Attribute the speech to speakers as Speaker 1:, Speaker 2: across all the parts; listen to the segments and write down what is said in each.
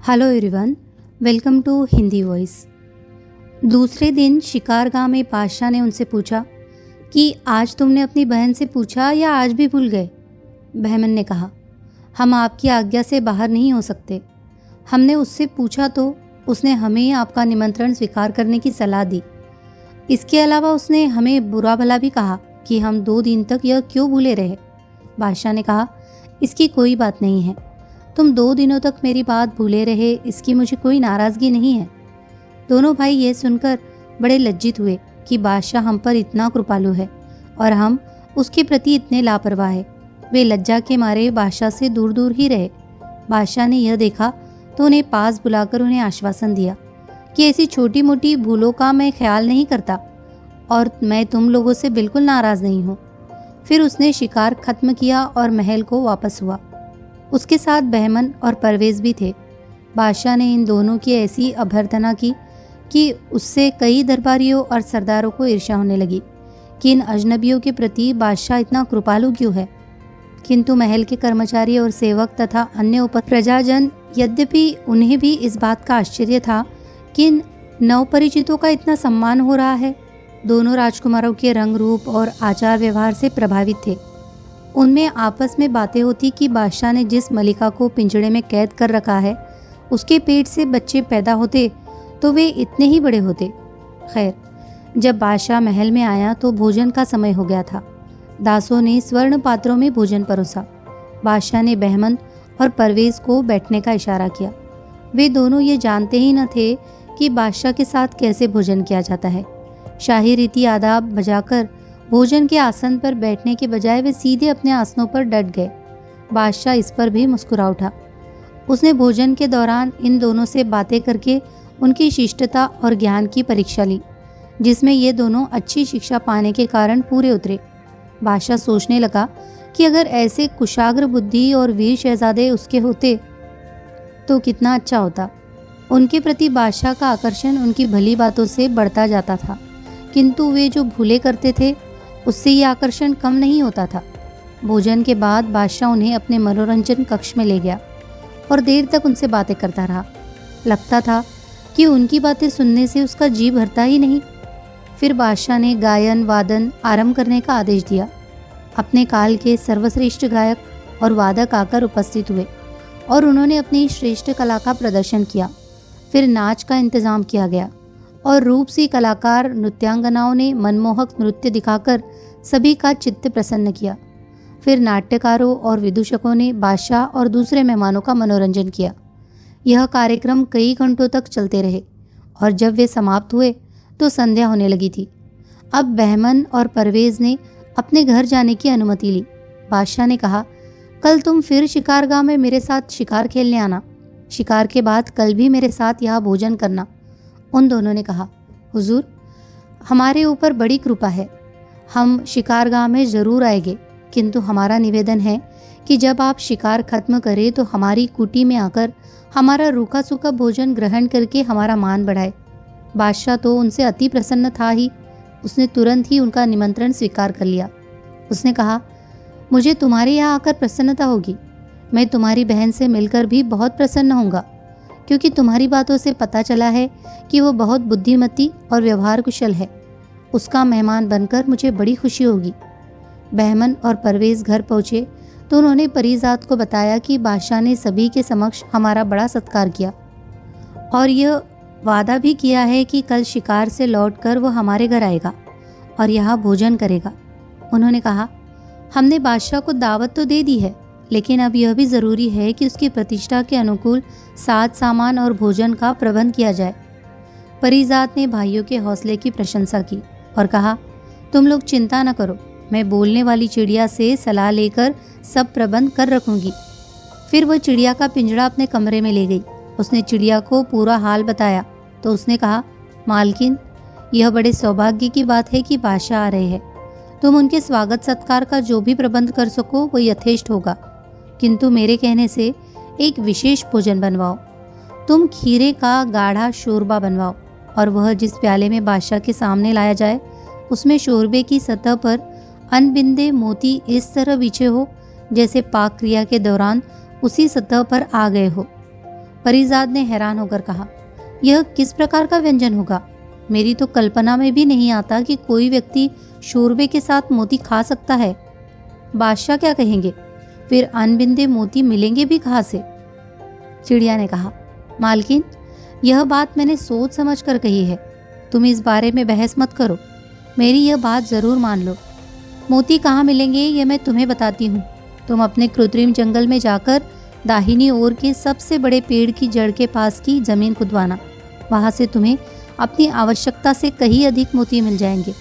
Speaker 1: Hello everyone, welcome to Hindi voice. दूसरे दिन शिकारगाह में बादशाह ने उनसे पूछा कि आज तुमने अपनी बहन से पूछा या आज भी भूल गए। बहमन ने कहा, हम आपकी आज्ञा से बाहर नहीं हो सकते। हमने उससे पूछा तो उसने हमें आपका निमंत्रण स्वीकार करने की सलाह दी। इसके अलावा उसने हमें बुरा भला भी कहा कि हम 2 दिन तक यह क्यों भूले रहे। बादशाह ने कहा, इसकी कोई बात नहीं है। तुम 2 दिनों तक मेरी बात भूले रहे, इसकी मुझे कोई नाराज़गी नहीं है। दोनों भाई ये सुनकर बड़े लज्जित हुए कि बादशाह हम पर इतना कृपालु है और हम उसके प्रति इतने लापरवाह हैं। वे लज्जा के मारे बादशाह से दूर दूर ही रहे। बादशाह ने यह देखा तो उन्हें पास बुलाकर उन्हें आश्वासन दिया कि ऐसी छोटी मोटी भूलों का मैं ख्याल नहीं करता और मैं तुम लोगों से बिल्कुल नाराज़ नहीं हूँ। फिर उसने शिकार खत्म किया और महल को वापस हुआ। उसके साथ बहमन और परवेज़ भी थे। बादशाह ने इन दोनों की ऐसी अभ्यर्थना की कि उससे कई दरबारियों और सरदारों को ईर्ष्या होने लगी कि इन अजनबियों के प्रति बादशाह इतना कृपालु क्यों है। किंतु महल के कर्मचारी और सेवक तथा अन्य उप प्रजाजन, यद्यपि उन्हें भी इस बात का आश्चर्य था कि इन नवपरिचितों का इतना सम्मान हो रहा है। दोनों राजकुमारों के रंग रूप और आचार व्यवहार से प्रभावित थे। उनमें आपस में बातें होती कि बादशाह ने जिस मलिका को पिंजड़े में कैद कर रखा है उसके पेट से बच्चे पैदा होते तो वे इतने ही बड़े होते। खैर, जब बादशाह महल में आया तो भोजन का समय हो गया था। दासों ने स्वर्ण पात्रों में भोजन परोसा। बादशाह ने बहमन और परवेज़ को बैठने का इशारा किया। वे दोनों ये जानते ही न थे कि बादशाह के साथ कैसे भोजन किया जाता है। शाही रीति आदाब बजाकर भोजन के आसन पर बैठने के बजाय वे सीधे अपने आसनों पर डट गए। बादशाह इस पर भी मुस्कुरा उठा। उसने भोजन के दौरान इन दोनों से बातें करके उनकी शिष्टता और ज्ञान की परीक्षा ली, जिसमें ये दोनों अच्छी शिक्षा पाने के कारण पूरे उतरे। बादशाह सोचने लगा कि अगर ऐसे कुशाग्र बुद्धि और वीर शहजादे उसके होते तो कितना अच्छा होता। उनके प्रति बादशाह का आकर्षण उनकी भली बातों से बढ़ता जाता था, किंतु वे जो भूले करते थे उससे ये आकर्षण कम नहीं होता था। भोजन के बाद बादशाह उन्हें अपने मनोरंजन कक्ष में ले गया और देर तक उनसे बातें करता रहा। लगता था कि उनकी बातें सुनने से उसका जी भरता ही नहीं। फिर बादशाह ने गायन वादन आरंभ करने का आदेश दिया। अपने काल के सर्वश्रेष्ठ गायक और वादक आकर उपस्थित हुए और उन्होंने अपनी श्रेष्ठ कला का प्रदर्शन किया। फिर नाच का इंतज़ाम किया गया और रूपसी कलाकार नृत्यांगनाओं ने मनमोहक नृत्य दिखाकर सभी का चित्त प्रसन्न किया। फिर नाट्यकारों और विदूषकों ने बादशाह और दूसरे मेहमानों का मनोरंजन किया। यह कार्यक्रम कई घंटों तक चलते रहे और जब वे समाप्त हुए तो संध्या होने लगी थी। अब बहमन और परवेज़ ने अपने घर जाने की अनुमति ली। बादशाह ने कहा, कल तुम फिर शिकारगाह में मेरे साथ शिकार खेलने आना। शिकार के बाद कल भी मेरे साथ यहाँ भोजन करना। उन दोनों ने कहा, हुजूर, हमारे ऊपर बड़ी कृपा है, हम शिकारगाह में ज़रूर आएंगे, किंतु हमारा निवेदन है कि जब आप शिकार खत्म करें तो हमारी कुटी में आकर हमारा रूखा सूखा भोजन ग्रहण करके हमारा मान बढ़ाए। बादशाह तो उनसे अति प्रसन्न था ही। उसने तुरंत ही उनका निमंत्रण स्वीकार कर लिया। उसने कहा, मुझे तुम्हारे यहाँ आकर प्रसन्नता होगी। मैं तुम्हारी बहन से मिलकर भी बहुत प्रसन्न होऊंगा, क्योंकि तुम्हारी बातों से पता चला है कि वो बहुत बुद्धिमती और व्यवहार कुशल है। उसका मेहमान बनकर मुझे बड़ी खुशी होगी। बहमन और परवेज़ घर पहुँचे तो उन्होंने परीजात को बताया कि बादशाह ने सभी के समक्ष हमारा बड़ा सत्कार किया और यह वादा भी किया है कि कल शिकार से लौटकर वो हमारे घर आएगा और यहाँ भोजन करेगा। उन्होंने कहा, हमने बादशाह को दावत तो दे दी है, लेकिन अब यह भी ज़रूरी है कि उसकी प्रतिष्ठा के अनुकूल साज सामान और भोजन का प्रबंध किया जाए। परीजात ने भाइयों के हौसले की प्रशंसा की और कहा, तुम लोग चिंता न करो, मैं बोलने वाली चिड़िया से सलाह लेकर सब प्रबंध कर रखूंगी। फिर वह चिड़िया का पिंजड़ा अपने कमरे में ले गई। उसने चिड़िया को पूरा हाल बताया तो उसने कहा, मालकिन, यह बड़े सौभाग्य की बात है कि बादशाह आ रहे हैं। तुम उनके स्वागत सत्कार का जो भी प्रबंध कर सको वो यथेष्ट होगा, किंतु मेरे कहने से एक विशेष भोजन बनवाओ। तुम खीरे का गाढ़ा शोरबा बनवाओ और वह जिस प्याले में बादशाह के सामने लाया जाए उसमें शोरबे की सतह पर अनबिंदे मोती इस तरह बिछे हो जैसे पाक क्रिया के दौरान उसी सतह पर आ गए हो। परीजाद ने हैरान होकर कहा, यह किस प्रकार का व्यंजन होगा? मेरी तो कल्पना में भी नहीं आता कि कोई व्यक्ति शोरबे के साथ मोती खा सकता है। बादशाह क्या कहेंगे? फिर अनबिंदे मोती मिलेंगे भी कहाँ से? चिड़िया ने कहा, मालकिन, यह बात मैंने सोच समझ कर कही है। तुम इस बारे में बहस मत करो, मेरी यह बात ज़रूर मान लो। मोती कहाँ मिलेंगे यह मैं तुम्हें बताती हूँ। तुम अपने कृत्रिम जंगल में जाकर दाहिनी ओर के सबसे बड़े पेड़ की जड़ के पास की ज़मीन खुदवाना। वहाँ से तुम्हें अपनी आवश्यकता से कहीं अधिक मोती मिल जाएंगे।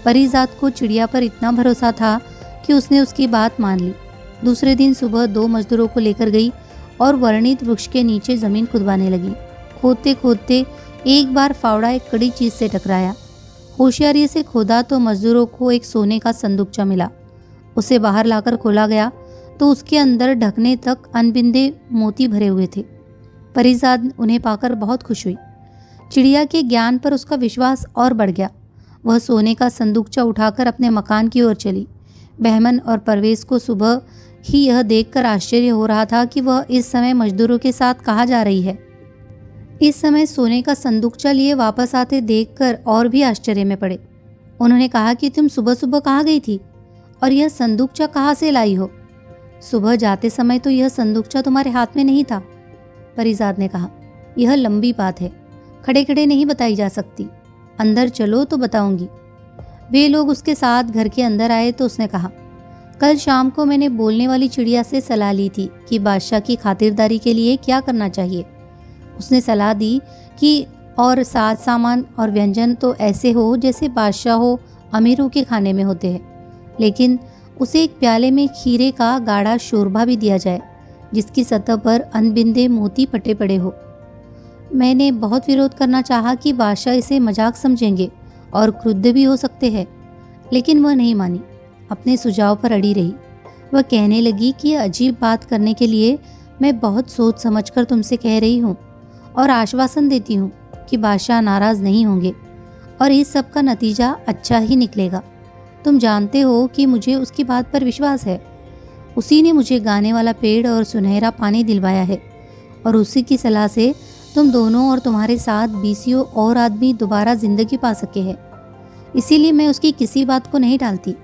Speaker 1: परीजाद को चिड़िया पर इतना भरोसा था कि उसने उसकी बात मान ली। दूसरे दिन सुबह 2 मजदूरों को लेकर गई और वर्णित वृक्ष के नीचे ज़मीन खुदवाने लगी। खोदते खोदते एक बार फावड़ा एक कड़ी चीज़ से टकराया। होशियारी से खोदा तो मजदूरों को एक सोने का संदूकचा मिला। उसे बाहर लाकर खोला गया तो उसके अंदर ढकने तक अनबिंदे मोती भरे हुए थे। परीजाद उन्हें पाकर बहुत खुश हुई। चिड़िया के ज्ञान पर उसका विश्वास और बढ़ गया। वह सोने का संदूकचा उठाकर अपने मकान की ओर चली। बहमन और परवेज को सुबह ही यह देखकर आश्चर्य हो रहा था कि वह इस समय मजदूरों के साथ कहाँ जा रही है। इस समय सोने का संदूकचा लिए वापस आते देखकर और भी आश्चर्य में पड़े। उन्होंने कहा कि तुम सुबह सुबह कहाँ गई थी और यह संदूकचा कहाँ से लाई हो? सुबह जाते समय तो यह संदूकचा तुम्हारे हाथ में नहीं था। परीजाद ने कहा, यह लंबी बात है, खड़े खड़े नहीं बताई जा सकती। अंदर चलो तो बताऊंगी। वे लोग उसके साथ घर के अंदर आए तो उसने कहा, कल शाम को मैंने बोलने वाली चिड़िया से सलाह ली थी कि बादशाह की खातिरदारी के लिए क्या करना चाहिए। उसने सलाह दी कि और साज सामान और व्यंजन तो ऐसे हो जैसे बादशाह हो अमीरों के खाने में होते हैं, लेकिन उसे एक प्याले में खीरे का गाढ़ा शोरबा भी दिया जाए जिसकी सतह पर अनबिंदे मोती पटे पड़े हो। मैंने बहुत विरोध करना चाहा कि बादशाह इसे मजाक समझेंगे और क्रुद्ध भी हो सकते हैं, लेकिन वह नहीं मानी, अपने सुझाव पर अड़ी रही। वह कहने लगी कि यह अजीब बात करने के लिए मैं बहुत सोच समझकर तुमसे कह रही हूँ और आश्वासन देती हूँ कि बादशाह नाराज़ नहीं होंगे और इस सब का नतीजा अच्छा ही निकलेगा। तुम जानते हो कि मुझे उसकी बात पर विश्वास है। उसी ने मुझे गाने वाला पेड़ और सुनहरा पानी दिलवाया है और उसी की सलाह से तुम दोनों और तुम्हारे साथ 20 और आदमी दोबारा जिंदगी पा सके हैं। इसीलिए मैं उसकी किसी बात को नहीं टालती।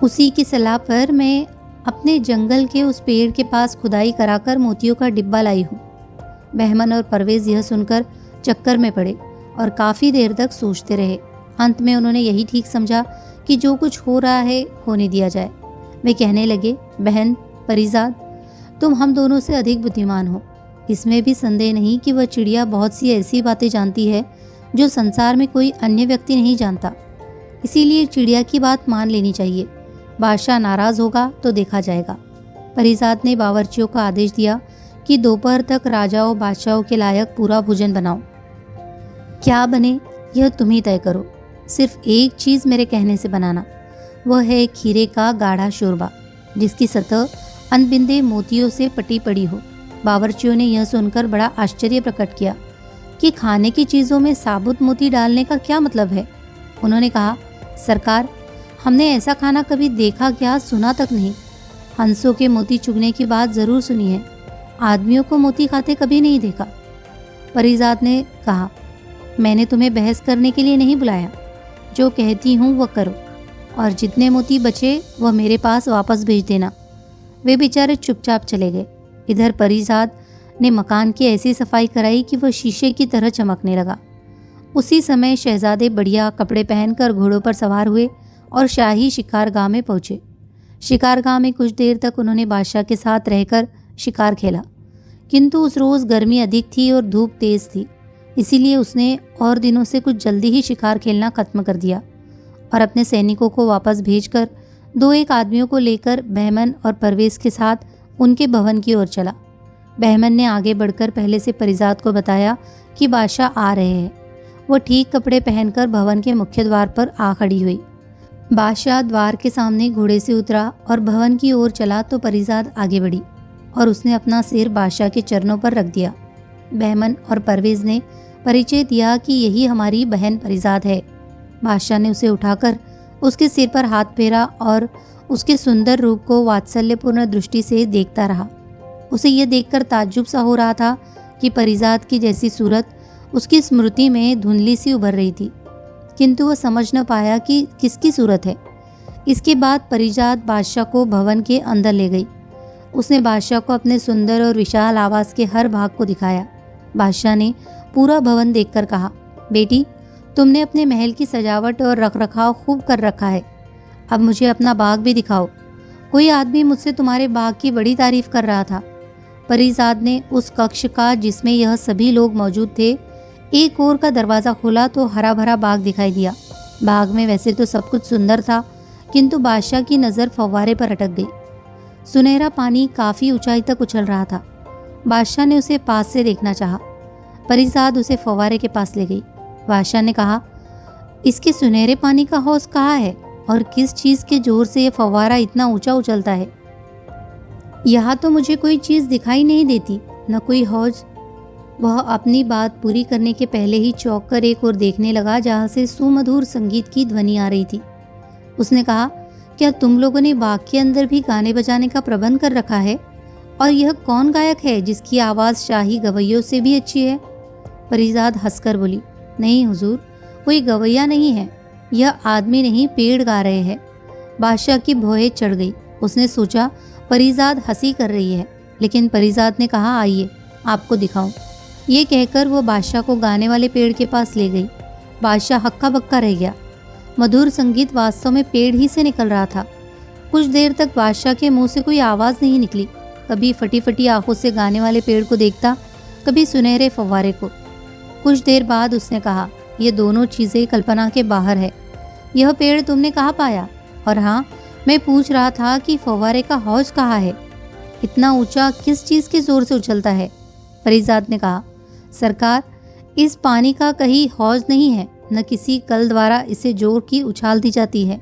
Speaker 1: उसी की सलाह पर मैं अपने जंगल के उस पेड़ के पास खुदाई कराकर मोतियों का डिब्बा लाई हूँ। बहमन और परवेज यह सुनकर चक्कर में पड़े और काफ़ी देर तक सोचते रहे। अंत में उन्होंने यही ठीक समझा कि जो कुछ हो रहा है होने दिया जाए। वे कहने लगे, बहन परीजाद, तुम हम दोनों से अधिक बुद्धिमान हो। इसमें भी संदेह नहीं कि वह चिड़िया बहुत सी ऐसी बातें जानती है जो संसार में कोई अन्य व्यक्ति नहीं जानता। इसीलिए चिड़िया की बात मान लेनी चाहिए। बादशाह नाराज़ होगा तो देखा जाएगा। परीजाद ने बावर्चियों का आदेश दिया कि दोपहर तक राजाओं बादशाहों के लायक पूरा भोजन बनाओ। क्या बने यह तुम ही तय करो। सिर्फ एक चीज़ मेरे कहने से बनाना, वह है खीरे का गाढ़ा शोरबा जिसकी सतह अनबिंदे मोतियों से पटी पड़ी हो। बावर्चियों ने यह सुनकर बड़ा आश्चर्य प्रकट किया कि खाने की चीज़ों में साबुत मोती डालने का क्या मतलब है। उन्होंने कहा, सरकार, हमने ऐसा खाना कभी देखा क्या, सुना तक नहीं। हंसों के मोती चुगने की बात ज़रूर सुनी है, आदमियों को मोती खाते कभी नहीं देखा। परीजाद ने कहा, मैंने तुम्हें बहस करने के लिए नहीं बुलाया। जो कहती हूँ वह करो और जितने मोती बचे वह मेरे पास वापस भेज देना। वे बेचारे चुपचाप चले गए। इधर परीजाद ने मकान की ऐसी सफाई कराई कि वह शीशे की तरह चमकने लगा। उसी समय शहजादे बढ़िया कपड़े पहनकर घोड़ों पर सवार हुए और शाही शिकारगाह में पहुँचे। शिकारगाह में कुछ देर तक उन्होंने बादशाह के साथ रहकर शिकार खेला, किंतु उस रोज़ गर्मी अधिक थी और धूप तेज़ थी। इसीलिए उसने और दिनों से कुछ जल्दी ही शिकार खेलना खत्म कर दिया और अपने सैनिकों को वापस भेजकर 2-1 आदमियों को लेकर बहमन और परवेज के साथ उनके भवन की ओर चला। बहमन ने आगे बढ़कर पहले से परीजाद को बताया कि बादशाह आ रहे हैं। वो ठीक कपड़े पहनकर भवन के मुख्य द्वार पर आ खड़ी हुई। बादशाह द्वार के सामने घोड़े से उतरा और भवन की ओर चला तो परीजाद आगे बढ़ी और उसने अपना सिर बादशाह के चरणों पर रख दिया। बहमन और परवेज ने परिचय दिया कि यही हमारी बहन परीजाद है। बादशाह ने उसे उठाकर उसके सिर पर हाथ फेरा और उसके सुंदर रूप को वात्सल्यपूर्ण दृष्टि से देखता रहा। उसे यह देखकर ताज्जुब सा हो रहा था कि परिजात की जैसी सूरत उसकी स्मृति में धुंधली सी उभर रही थी, किंतु वह समझ न पाया कि किसकी सूरत है। इसके बाद परिजात बादशाह को भवन के अंदर ले गई। उसने बादशाह को अपने सुंदर और विशाल आवास के हर भाग को दिखाया। बादशाह ने पूरा भवन देखकर कहा, बेटी, तुमने अपने महल की सजावट और रखरखाव खूब कर रखा है। अब मुझे अपना बाग भी दिखाओ। कोई आदमी मुझसे तुम्हारे बाग की बड़ी तारीफ कर रहा था। परिजात ने उस कक्ष का, जिसमें यह सभी लोग मौजूद थे, एक ओर का दरवाज़ा खोला तो हरा भरा बाग दिखाई दिया। बाग में वैसे तो सब कुछ सुंदर था, किंतु बादशाह की नज़र फव्वारे पर अटक गई। सुनहरा पानी काफ़ी ऊंचाई तक उछल रहा था। बादशाह ने उसे पास से देखना चाहा। परिजात उसे फव्वारे के पास ले गई। बादशाह ने कहा, इसके सुनहरे पानी का हौज कहाँ है और किस चीज़ के जोर से यह फव्वारा इतना ऊंचा उछलता है? यहाँ तो मुझे कोई चीज़ दिखाई नहीं देती, न कोई हौज। वह अपनी बात पूरी करने के पहले ही चौंक कर एक ओर देखने लगा, जहाँ से सुमधुर संगीत की ध्वनि आ रही थी। उसने कहा, क्या तुम लोगों ने बाग के अंदर भी गाने बजाने का प्रबंध कर रखा है? और यह कौन गायक है जिसकी आवाज़ शाही गवैयों से भी अच्छी है? परिजात हंसकर बोली, नहीं हुजूर, कोई गवैया नहीं है। यह आदमी नहीं, पेड़ गा रहे हैं। बादशाह की भौहें चढ़ गई। उसने सोचा परिजात हंसी कर रही है, लेकिन परिजात ने कहा, आइए आपको दिखाऊं। ये कहकर वो बादशाह को गाने वाले पेड़ के पास ले गई। बादशाह हक्का बक्का रह गया। मधुर संगीत वास्तव में पेड़ ही से निकल रहा था। कुछ देर तक बादशाह के मुंह से कोई आवाज़ नहीं निकली। कभी फटी फटी आंखों से गाने वाले पेड़ को देखता, कभी सुनहरे फव्वारे को। कुछ देर बाद उसने कहा, ये दोनों चीज़ें कल्पना के बाहर है। यह पेड़ तुमने कहाँ पाया? और हाँ, मैं पूछ रहा था कि फव्वारे का हौज कहाँ है? इतना ऊंचा किस चीज़ के जोर से उछलता है? परिजात ने कहा, सरकार, इस पानी का कहीं हौज नहीं है, न किसी कल द्वारा इसे जोर की उछाल दी जाती है।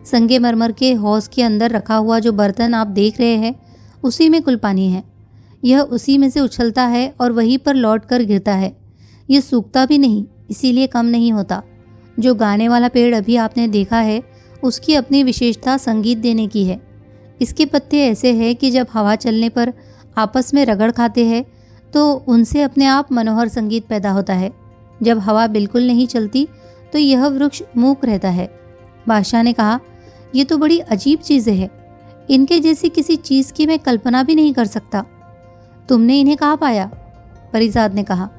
Speaker 1: संगमरमर के हौज के अंदर रखा हुआ जो बर्तन आप देख रहे हैं, उसी में कुल पानी है। यह उसी में से उछलता है और वहीं पर लौट कर गिरता है। यह सूखता भी नहीं, इसीलिए कम नहीं होता। जो गाने वाला पेड़ अभी आपने देखा है, उसकी अपनी विशेषता संगीत देने की है। इसके पत्ते ऐसे हैं कि जब हवा चलने पर आपस में रगड़ खाते हैं तो उनसे अपने आप मनोहर संगीत पैदा होता है। जब हवा बिल्कुल नहीं चलती तो यह वृक्ष मूक रहता है। बादशाह ने कहा, ये तो बड़ी अजीब चीज़ें हैं। इनके जैसी किसी चीज़ की मैं कल्पना भी नहीं कर सकता। तुमने इन्हें कहाँ पाया? परिजात ने कहा,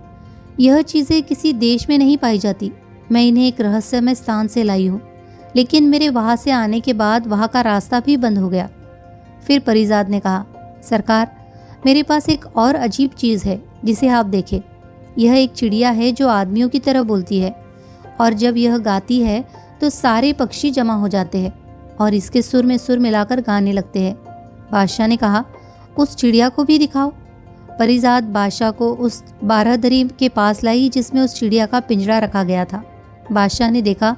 Speaker 1: यह चीज़ें किसी देश में नहीं पाई जाती। मैं इन्हें एक रहस्यमय स्थान से लाई हूँ, लेकिन मेरे वहाँ से आने के बाद वहाँ का रास्ता भी बंद हो गया। फिर परिजात ने कहा, सरकार, मेरे पास एक और अजीब चीज़ है जिसे आप देखें। यह एक चिड़िया है जो आदमियों की तरह बोलती है, और जब यह गाती है तो सारे पक्षी जमा हो जाते हैं और इसके सुर में सुर मिलाकर गाने लगते हैं। बादशाह ने कहा, उस चिड़िया को भी दिखाओ। परिजात बादशाह को उस बारहदरी के पास लाई जिसमें उस चिड़िया का पिंजरा रखा गया था। बादशाह ने देखा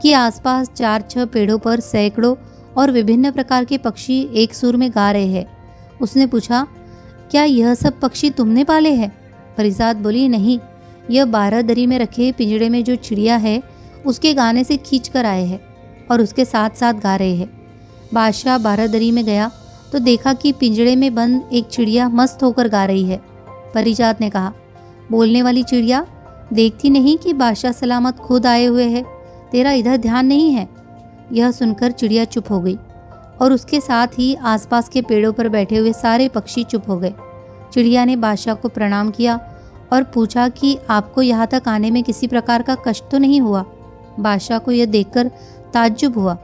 Speaker 1: कि आसपास 4-6 पेड़ों पर सैकड़ों और विभिन्न प्रकार के पक्षी एक सुर में गा रहे हैं। उसने पूछा, क्या यह सब पक्षी तुमने पाले हैं? परिजात बोली, नहीं, यह बारहदरी में रखे पिंजरे में जो चिड़िया है उसके गाने से खींच कर आए हैं और उसके साथ साथ गा रहे हैं। बादशाह बारहदरी में गया तो देखा कि पिंजरे में बंद एक चिड़िया मस्त होकर गा रही है। परिजात ने कहा, बोलने वाली चिड़िया, देखती नहीं कि बादशाह सलामत खुद आए हुए हैं? तेरा इधर ध्यान नहीं है? यह सुनकर चिड़िया चुप हो गई और उसके साथ ही आसपास के पेड़ों पर बैठे हुए सारे पक्षी चुप हो गए। चिड़िया ने बादशाह को प्रणाम किया और पूछा कि आपको यहाँ तक आने में किसी प्रकार का कष्ट तो नहीं हुआ? बादशाह को यह देखकर ताज्जुब हुआ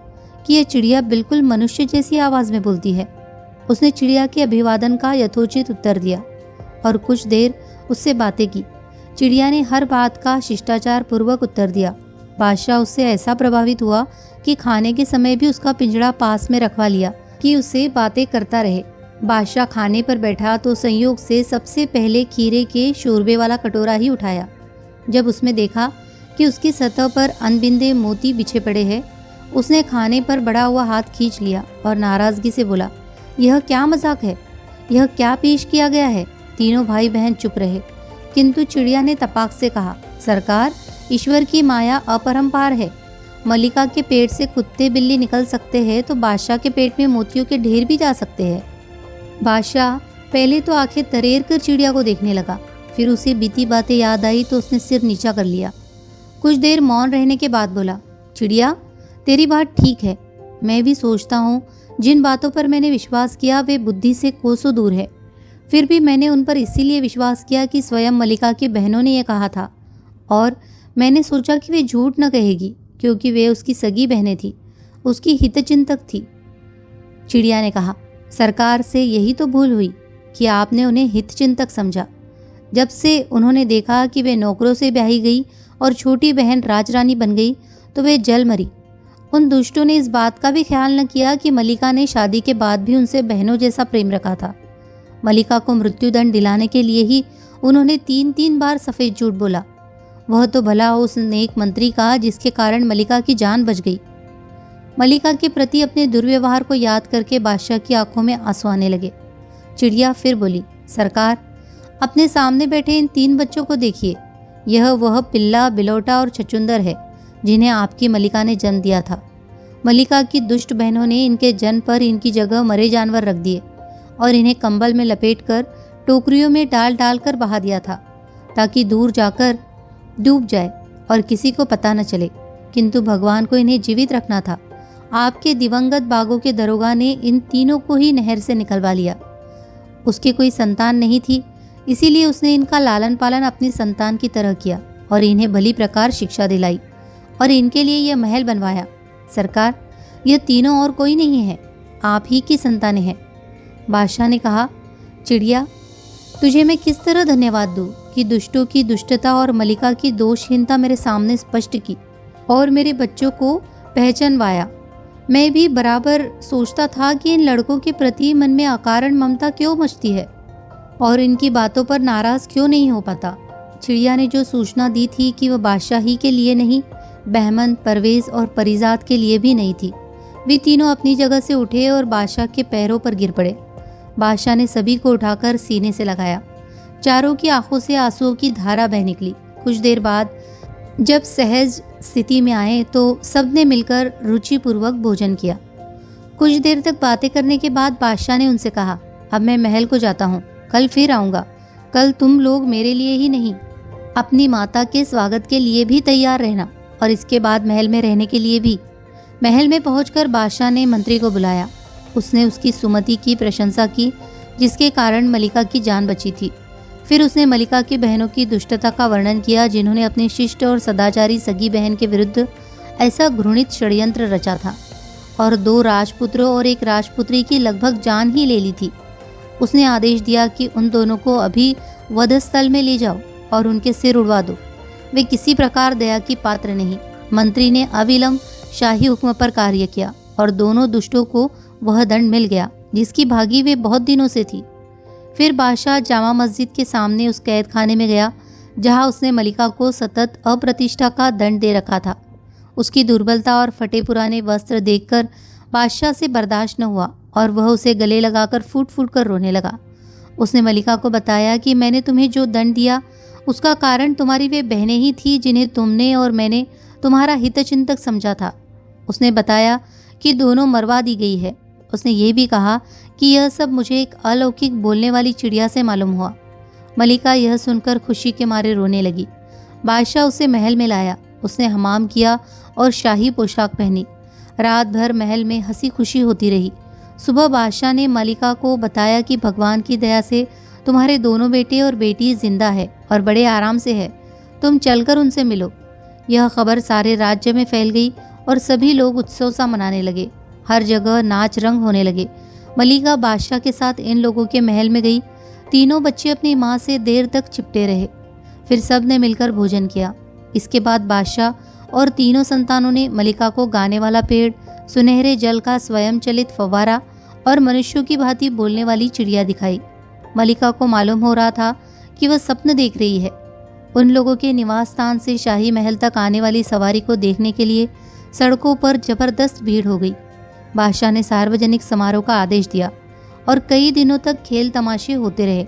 Speaker 1: कि यह चिड़िया बिल्कुल मनुष्य जैसी आवाज़ में बोलती है। उसने चिड़िया के अभिवादन का यथोचित उत्तर दिया और कुछ देर उससे बातें की। चिड़िया ने हर बात का शिष्टाचार पूर्वक उत्तर दिया। बादशाह उससे ऐसा प्रभावित हुआ कि खाने के समय भी उसका पिंजड़ा पास में रखवा लिया कि उससे बातें करता रहे। बादशाह खाने पर बैठा तो संयोग से सबसे पहले खीरे के शोरबे वाला कटोरा ही उठाया। जब उसमें देखा कि उसकी सतह पर अनबिंदे मोती बिछे पड़े हैं, उसने खाने पर बढ़ा हुआ हाथ खींच लिया और नाराज़गी से बोला, यह क्या मजाक है? यह क्या पेश किया गया है? तीनों भाई बहन चुप रहे, किंतु चिड़िया ने तपाक से कहा, सरकार, ईश्वर की माया अपरंपार है। मलिका के पेट से कुत्ते बिल्ली निकल सकते हैं तो बादशाह के पेट में मोतियों के ढेर भी जा सकते हैं। बादशाह पहले तो आंखें तरेर कर चिड़िया को देखने लगा, फिर उसे बीती बातें याद आई तो उसने सिर नीचा कर लिया। कुछ देर मौन रहने के बाद बोला, चिड़िया, तेरी बात ठीक है। मैं भी सोचता हूँ जिन बातों पर मैंने विश्वास किया वे बुद्धि से कोसों दूर है। फिर भी मैंने उन पर इसीलिए विश्वास किया कि स्वयं मलिका की बहनों ने यह कहा था, और मैंने सोचा कि वे झूठ न कहेगी क्योंकि वे उसकी सगी बहनें थी, उसकी हितचिंतक थी। चिड़िया ने कहा, सरकार से यही तो भूल हुई कि आपने उन्हें हितचिंतक समझा। जब से उन्होंने देखा कि वे नौकरों से ब्याही गई और छोटी बहन राजरानी बन गई तो वे जल मरी। उन दुष्टों ने इस बात का भी ख्याल न किया कि मलिका ने शादी के बाद भी उनसे बहनों जैसा प्रेम रखा था। मलिका को मृत्युदंड दिलाने के लिए ही उन्होंने 3-3 बार सफ़ेद झूठ बोला। वह तो भला उस नेक मंत्री का जिसके कारण मलिका की जान बच गई। मलिका के प्रति अपने दुर्व्यवहार को याद करके बादशाह की आंखों में आंसू आने लगे। चिड़िया फिर बोली, सरकार, अपने सामने बैठे इन 3 बच्चों को देखिए। यह वह पिल्ला, बिलौटा और छचुंदर है जिन्हें आपकी मलिका ने जन्म दिया था। मलिका की दुष्ट बहनों ने इनके जन्म पर इनकी जगह मरे जानवर रख दिए और इन्हें कंबल में लपेटकर टोकरियों में डाल डाल कर बहा दिया था ताकि दूर जाकर डूब जाए और किसी को पता न चले। किंतु भगवान को इन्हें जीवित रखना था। आपके दिवंगत बागों के दरोगा ने इन तीनों को ही नहर से निकलवा लिया। उसके कोई संतान नहीं थी, इसीलिए उसने इनका लालन पालन अपनी संतान की तरह किया और इन्हें भली प्रकार शिक्षा दिलाई और इनके लिए यह महल बनवाया। सरकार, यह तीनों और कोई नहीं है, आप ही की संतानें हैं। बादशाह ने कहा, चिड़िया, तुझे मैं किस तरह धन्यवाद दूँ कि दुष्टों की दुष्टता और मलिका की दोषहीनता मेरे सामने स्पष्ट की और मेरे बच्चों को पहचानवाया। मैं भी बराबर सोचता था कि इन लड़कों के प्रति मन में अकारण ममता क्यों मचती है और इनकी बातों पर नाराज क्यों नहीं हो पाता। चिड़िया ने जो सूचना दी थी कि वह बादशाह ही के लिए नहीं, बहमन, परवेज और परिजात के लिए भी नहीं थी। वे तीनों अपनी जगह से उठे और बादशाह के पैरों पर गिर पड़े। बादशाह ने सभी को उठाकर सीने से लगाया। चारों की आंखों से आंसुओं की धारा बह निकली। कुछ देर बाद जब सहज स्थिति में आए तो सबने मिलकर रुचिपूर्वक भोजन किया। कुछ देर तक बातें करने के बाद बादशाह ने उनसे कहा, अब मैं महल को जाता हूँ, कल फिर आऊँगा। कल तुम लोग मेरे लिए ही नहीं, अपनी माता के स्वागत के लिए भी तैयार रहना और इसके बाद महल में रहने के लिए भी। महल में पहुंचकर बादशाह ने मंत्री को बुलाया। उसने उसकी सुमति की प्रशंसा की जिसके कारण मलिका की जान बची थी। फिर उसने मलिका की बहनों की दुष्टता का वर्णन किया जिन्होंने अपनी शिष्ट और सदाचारी सगी बहन के विरुद्ध ऐसा घृणित षड्यंत्र रचा था और 2 राजपुत्रों और 1 राजपुत्री की लगभग जान ही ले ली थी। उसने आदेश दिया कि उन दोनों को अभी वधस्थल में ले जाओ और उनके सिर उड़वा दो। वे किसी प्रकार दया की पात्र नहीं। मंत्री ने अविलंब शाही हुक्म पर कार्य किया और दोनों दुष्टों को वह दंड मिल गया जिसकी भागी वे बहुत दिनों से थी। फिर बादशाह जामा मस्जिद के सामने उस कैद खाने में गया जहां उसने मलिका को सतत अप्रतिष्ठा का दंड दे रखा था। उसकी दुर्बलता और फटे पुराने वस्त्र देखकर बादशाह से बर्दाश्त न हुआ और वह उसे गले लगाकर फूट फूट कर रोने लगा। उसने मलिका को बताया कि मैंने तुम्हें जो दंड दिया उसका कारण तुम्हारी वे बहनें ही थी जिन्हें तुमने और मैंने तुम्हारा हितचिंतक समझा था। उसने बताया कि दोनों मरवा दी गई है। उसने ये भी कहा कि यह सब मुझे एक अलौकिक बोलने वाली चिड़िया से मालूम हुआ। मलिका यह सुनकर खुशी के मारे रोने लगी। बादशाह उसे महल में लाया। उसने हमाम किया और शाही पोशाक पहनी। रात भर महल में हंसी खुशी होती रही। सुबह बादशाह ने मलिका को बताया कि भगवान की दया से तुम्हारे दोनों बेटे और बेटी जिंदा है और बड़े आराम से है। तुम चलकर उनसे मिलो। यह खबर सारे राज्य में फैल गई और सभी लोग उत्सव सा मनाने लगे। हर जगह नाच रंग होने लगे। मलिका बादशाह के साथ इन लोगों के महल में गई। तीनों बच्चे अपनी माँ से देर तक चिपटे रहे। फिर सब ने मिलकर भोजन किया। इसके बाद बादशाह और तीनों संतानों ने मलिका को गाने वाला पेड़, सुनहरे जल का स्वयं चलित फव्वारा और मनुष्यों की भांति बोलने वाली चिड़िया दिखाई। मलिका को मालूम हो रहा था कि वह स्वप्न देख रही है। उन लोगों के निवास स्थान से शाही महल तक आने वाली सवारी को देखने के लिए सड़कों पर जबरदस्त भीड़ हो गई। बादशाह ने सार्वजनिक समारोह का आदेश दिया और कई दिनों तक खेल तमाशे होते रहे।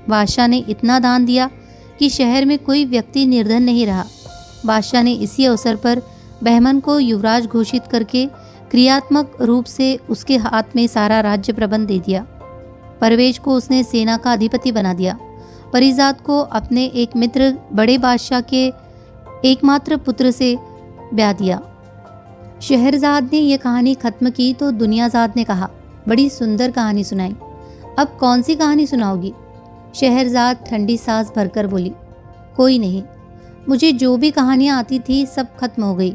Speaker 1: बादशाह ने इतना दान दिया कि शहर में कोई व्यक्ति निर्धन नहीं रहा। बादशाह ने इसी अवसर पर बहमन को युवराज घोषित करके क्रियात्मक रूप से उसके हाथ में सारा राज्य प्रबंध दे दिया। परवेज को उसने सेना का अधिपति बना दिया। परीजाद को अपने एक मित्र बड़े बादशाह के एकमात्र पुत्र से ब्याह दिया। शहरजाद ने यह कहानी ख़त्म की तो दुनियाजाद ने कहा, बड़ी सुंदर कहानी सुनाई, अब कौन सी कहानी सुनाओगी? शहरजाद ठंडी सांस भरकर बोली, कोई नहीं, मुझे जो भी कहानियाँ आती थी सब खत्म हो गई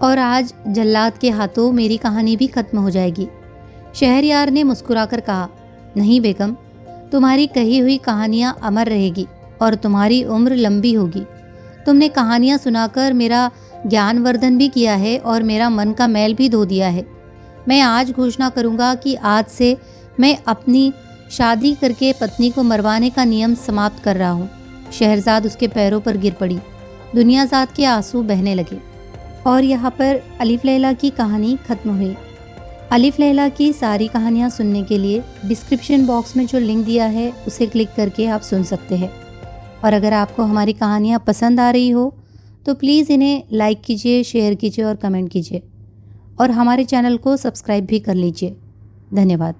Speaker 1: और आज जल्लाद के हाथों मेरी कहानी भी खत्म हो जाएगी। शहरयार ने मुस्कुराकर कहा, नहीं बेगम, तुम्हारी कही हुई कहानियाँ अमर रहेगी और तुम्हारी उम्र लंबी होगी। तुमने कहानियाँ सुनाकर मेरा ज्ञानवर्धन भी किया है और मेरा मन का मैल भी धो दिया है। मैं आज घोषणा करूँगा कि आज से मैं अपनी शादी करके पत्नी को मरवाने का नियम समाप्त कर रहा हूँ। शहरजाद उसके पैरों पर गिर पड़ी। दुनियाजाद के आंसू बहने लगे। और यहाँ पर अलिफ लैला की कहानी खत्म हुई। अलिफ लैला की सारी कहानियाँ सुनने के लिए डिस्क्रिप्शन बॉक्स में जो लिंक दिया है उसे क्लिक करके आप सुन सकते हैं। और अगर आपको हमारी कहानियाँ पसंद आ रही हो तो प्लीज़ इन्हें लाइक कीजिए, शेयर कीजिए और कमेंट कीजिए और हमारे चैनल को सब्सक्राइब भी कर लीजिए। धन्यवाद।